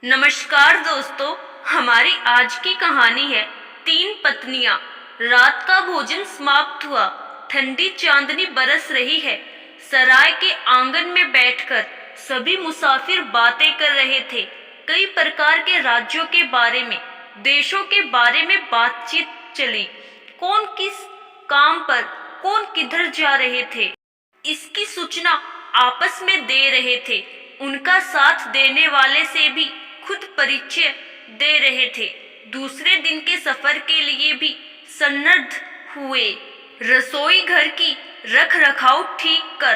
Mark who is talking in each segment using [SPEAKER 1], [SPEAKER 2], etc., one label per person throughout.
[SPEAKER 1] नमस्कार दोस्तों, हमारी आज की कहानी है तीन पत्नियां। रात का भोजन समाप्त हुआ, ठंडी चांदनी बरस रही है। सराय के आंगन में बैठकर सभी मुसाफिर बातें कर रहे थे। कई प्रकार के राज्यों के बारे में, देशों के बारे में बातचीत चली। कौन किस काम पर, कौन किधर जा रहे थे, इसकी सूचना आपस में दे रहे थे। उनका साथ देने वाले से भी खुद परिचय दे रहे थे। दूसरे दिन के सफर के लिए भी सन्नद्ध हुए। रसोई घर की रख रखाव ठीक कर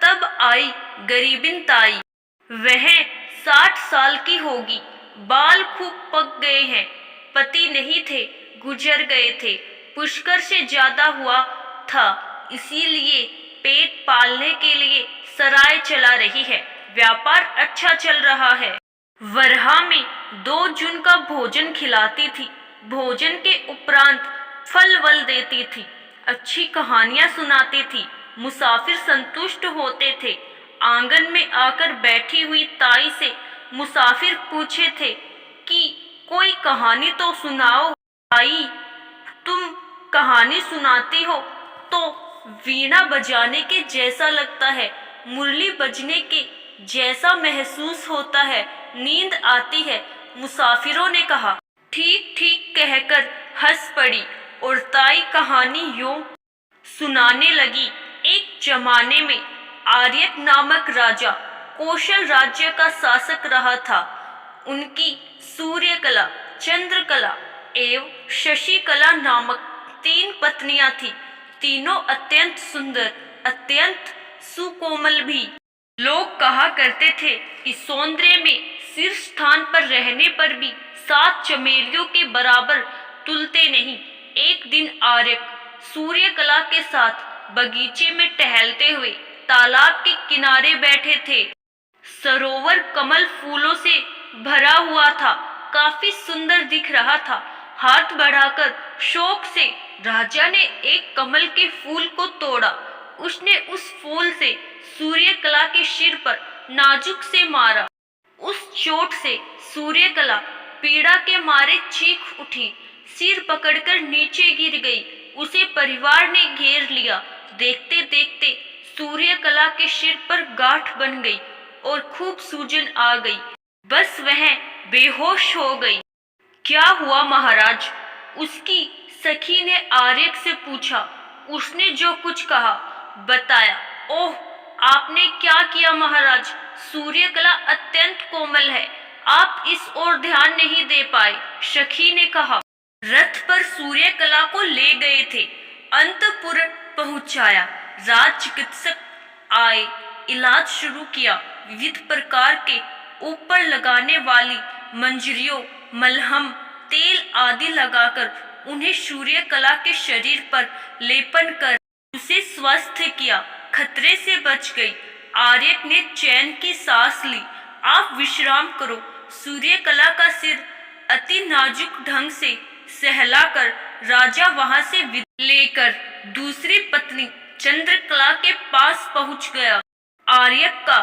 [SPEAKER 1] तब आई गरीबिन ताई। वह 60 साल की होगी, बाल खूब पक गए हैं। पति नहीं थे, गुजर गए थे। पुष्कर से ज्यादा हुआ था, इसीलिए पेट पालने के लिए सराय चला रही है। व्यापार अच्छा चल रहा है। वरहा में 2 जून का भोजन खिलाती थी। भोजन के उपरांत फल वल देती थी, अच्छी कहानियां सुनाती थी। मुसाफिर संतुष्ट होते थे। आंगन में आकर बैठी हुई ताई से मुसाफिर पूछे थे कि कोई कहानी तो सुनाओ। ताई, तुम कहानी सुनाती हो तो वीणा बजाने के जैसा लगता है, मुरली बजने के जैसा महसूस होता है, नींद आती है। मुसाफिरों ने कहा। ठीक ठीक कहकर हंस पड़ी और ताई कहानी यूं सुनाने लगी। एक जमाने में आर्यक नामक राजा कौशल राज्य का शासक रहा था। उनकी सूर्यकला, चंद्रकला एवं शशिकला नामक 3 पत्नियां थीं। तीनों अत्यंत सुंदर, अत्यंत सुकोमल भी। लोग कहा करते थे कि सौंदर्य में शीर्ष स्थान पर रहने पर भी 7 चमेलियों के बराबर तुलते नहीं। एक दिन आर्यक सूर्यकला के साथ बगीचे में टहलते हुए तालाब के किनारे बैठे थे। सरोवर कमल फूलों से भरा हुआ था, काफी सुंदर दिख रहा था। हाथ बढ़ाकर शौक से राजा ने एक कमल के फूल को तोड़ा। उसने उस फूल से सूर्यकला के सिर पर नाजुक से मारा। उस चोट से सूर्यकला पीड़ा के मारे चीख उठी, सिर पकड़कर नीचे गिर गई। उसे परिवार ने घेर लिया। देखते देखते सूर्यकला के सिर पर गांठ बन गई और खूब सूजन आ गई। बस वह बेहोश हो गई। क्या हुआ महाराज? उसकी सखी ने आर्यक से पूछा। उसने जो कुछ कहा बताया। ओह, आपने क्या किया महाराज? सूर्यकला अत्यंत कोमल है, आप इस ओर ध्यान नहीं दे पाए, सखी ने कहा। रथ पर सूर्यकला को ले गए थे, अंतपुर पहुंचाया। राज चिकित्सक आए, इलाज शुरू किया। विविध प्रकार के ऊपर लगाने वाली मंजरियों, मलहम, तेल आदि लगाकर उन्हें सूर्यकला के शरीर पर लेपन कर उसे स्वस्थ किया। खतरे से बच गई। आर्यक ने चैन की सांस ली। आप विश्राम करो। सूर्यकला का सिर अति नाजुक ढंग से सहलाकर राजा वहां से विदा लेकर दूसरी पत्नी चंद्रकला के पास पहुंच गया। आर्यक का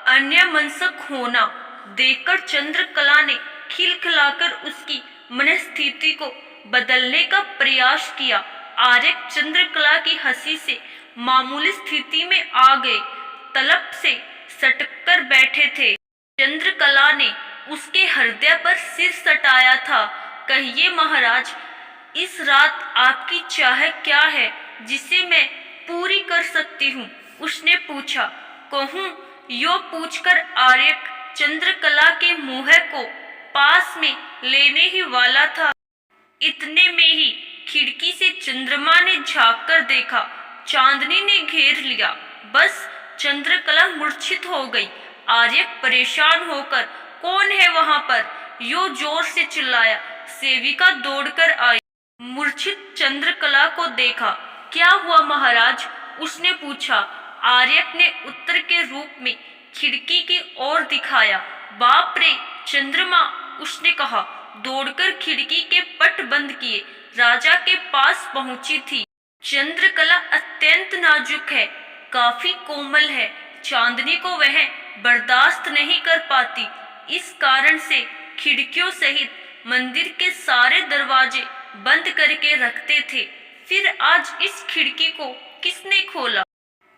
[SPEAKER 1] अन्यमनस्क होना देखकर चंद्रकला ने खिलखिलाकर उसकी मनस्थिति को बदलने का प्रयास किया। आर्यक चंद्रकला की हंसी से मामूली स्थिति में आ गए, तलब से सटकर बैठे थे। चंद्रकला ने उसके हृदय पर सिर सटाया था। कहिए महाराज, इस रात आपकी चाह क्या है जिसे मैं पूरी कर सकती हूँ? उसने पूछा। कहूँ, यो पूछकर आर्यक चंद्रकला के मुंह को पास में लेने ही वाला था। इतने में ही खिड़की से चंद्रमा ने झांक कर देखा। चांदनी ने घेर लिया। बस चंद्रकला मूर्छित हो गई। आर्यक परेशान होकर, कौन है वहां पर? यो जोर से चिल्लाया। सेविका दौड़कर आई, मूर्छित चंद्रकला को देखा। क्या हुआ महाराज? उसने पूछा। आर्यक ने उत्तर के रूप में खिड़की की ओर दिखाया। बाप रे, चंद्रमा, उसने कहा। दौड़कर खिड़की के पट बंद किए, राजा के पास पहुंची थी। चंद्रकला अत्यंत नाजुक है, काफी कोमल है। चांदनी को वह बर्दाश्त नहीं कर पाती, इस कारण से खिड़कियों सहित मंदिर के सारे दरवाजे बंद करके रखते थे। फिर आज इस खिड़की को किसने खोला?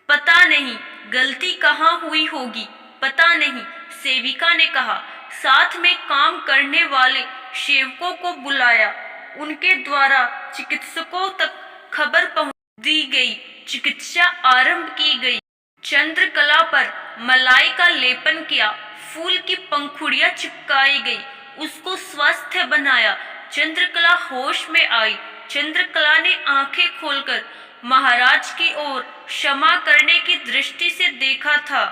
[SPEAKER 1] पता नहीं, गलती कहाँ हुई होगी, पता नहीं, सेविका ने कहा। साथ में काम करने वाले सेवकों को बुलाया। उनके द्वारा चिकित्सकों तक खबर पहुंच दी गई। चिकित्सा आरंभ की गई। चंद्रकला पर मलाई का लेपन किया, फूल की पंखुड़ियां चिपकाई गई, उसको स्वस्थ बनाया। चंद्रकला होश में आई। चंद्रकला ने आंखें खोलकर महाराज की ओर क्षमा करने की दृष्टि से देखा था।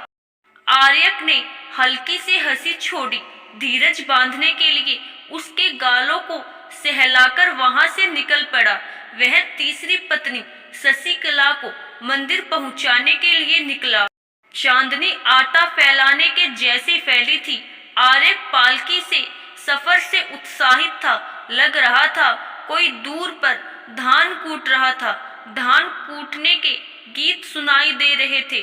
[SPEAKER 1] आर्यक ने हल्की सी हंसी छोड़ी। धीरज बांधने के लिए उसके गालों को सहलाकर वहां से निकल पड़ा। वह तीसरी पत्नी शशिकला को मंदिर पहुंचाने के लिए निकला। चांदनी आटा फैलाने के जैसे फैली थी। आर्यक पालकी से सफर से उत्साहित था। लग रहा था कोई दूर पर धान कूट रहा था। धान कूटने के गीत सुनाई दे रहे थे।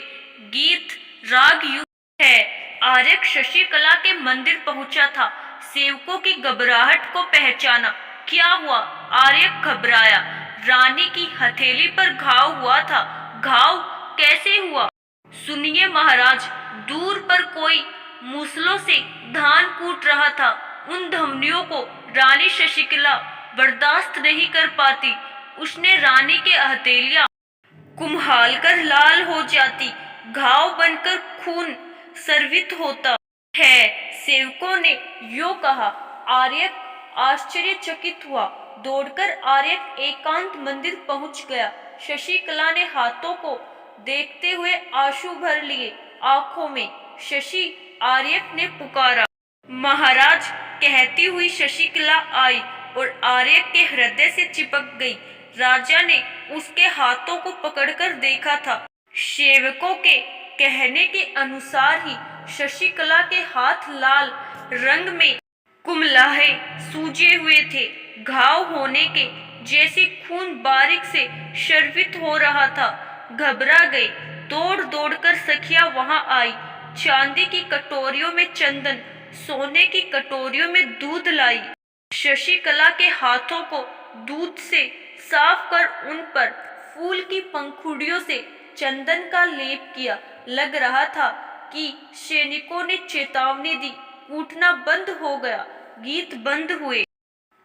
[SPEAKER 1] गीत राग युक्त है। आर्यक शशिकला के मंदिर पहुंचा था। सेवकों की घबराहट को पहचाना। क्या हुआ? आर्यक घबराया। रानी की हथेली पर घाव हुआ था। घाव कैसे हुआ? सुनिए महाराज, दूर पर कोई मूसलों से धान कूट रहा था। उन ध्वनियों को रानी शशिकला बर्दाश्त नहीं कर पाती। उसने रानी के हथेलियां कुम्हालकर लाल हो जाती, घाव बनकर खून स्रवित होता है। सेवकों ने यो कहा। आर्यक आश्चर्यचकित हुआ। दौड़कर आर्यक एकांत मंदिर पहुंच गया। शशिकला ने हाथों को देखते हुए आंसू भर लिए आंखों में। शशि, आर्यक ने पुकारा। महाराज, कहती हुई शशिकला आई और आर्यक के हृदय से चिपक गई। राजा ने उसके हाथों को पकड़कर देखा था। सेवकों के कहने के अनुसार ही शशिकला के हाथ लाल रंग में कुम्हलाए सूजे हुए थे। घाव होने के जैसे खून बारीक से स्रवित हो रहा था। घबरा गई। दौड़ दौड़कर सखियां वहां आई। चांदी की कटोरियों में चंदन, सोने की कटोरियों में दूध लाई। शशिकला के हाथों को दूध से साफ कर उन पर फूल की पंखुड़ियों से चंदन का लेप किया। लग रहा था कि सैनिकों ने चेतावनी दी। कूटना बंद हो गया। गीत बंद हुए।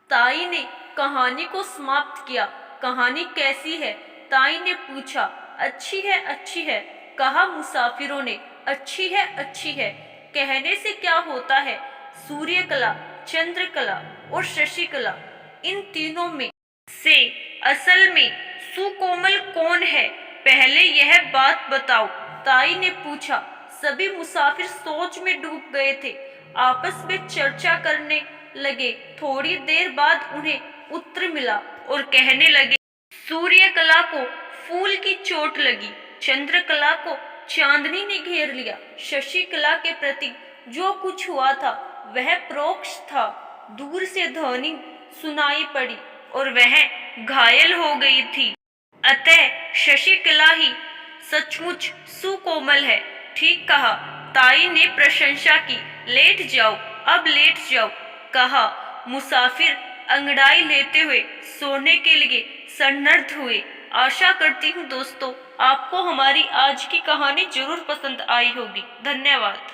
[SPEAKER 1] ताई ने कहानी को समाप्त किया। कहानी कैसी है? ताई ने पूछा। अच्छी है, अच्छी है, कहा मुसाफिरों ने। अच्छी है, अच्छी है कहने से क्या होता है? सूर्यकला, चंद्रकला और शशिकला, इन तीनों में से असल में सुकोमल कौन है? पहले यह बात बताओ, ताई ने पूछा। सभी मुसाफिर सोच में डूब गए थे। आपस में चर्चा करने लगे। थोड़ी देर बाद उन्हें उत्तर मिला और कहने लगे। सूर्यकला को फूल की चोट लगी। चंद्रकला को चांदनी ने घेर लिया। शशिकला के प्रति जो कुछ हुआ था वह परोक्ष था। दूर से ध्वनि सुनाई पड़ी और वह घायल हो गई थी। अतः शशिकला ही सचमुच सुकोमल है। ठीक कहा, ताई ने प्रशंसा की। लेट जाओ, अब लेट जाओ, कहा। मुसाफिर अंगड़ाई लेते हुए सोने के लिए सन्नद्ध हुए। आशा करती हूँ दोस्तों आपको हमारी आज की कहानी जरूर पसंद आई होगी। धन्यवाद।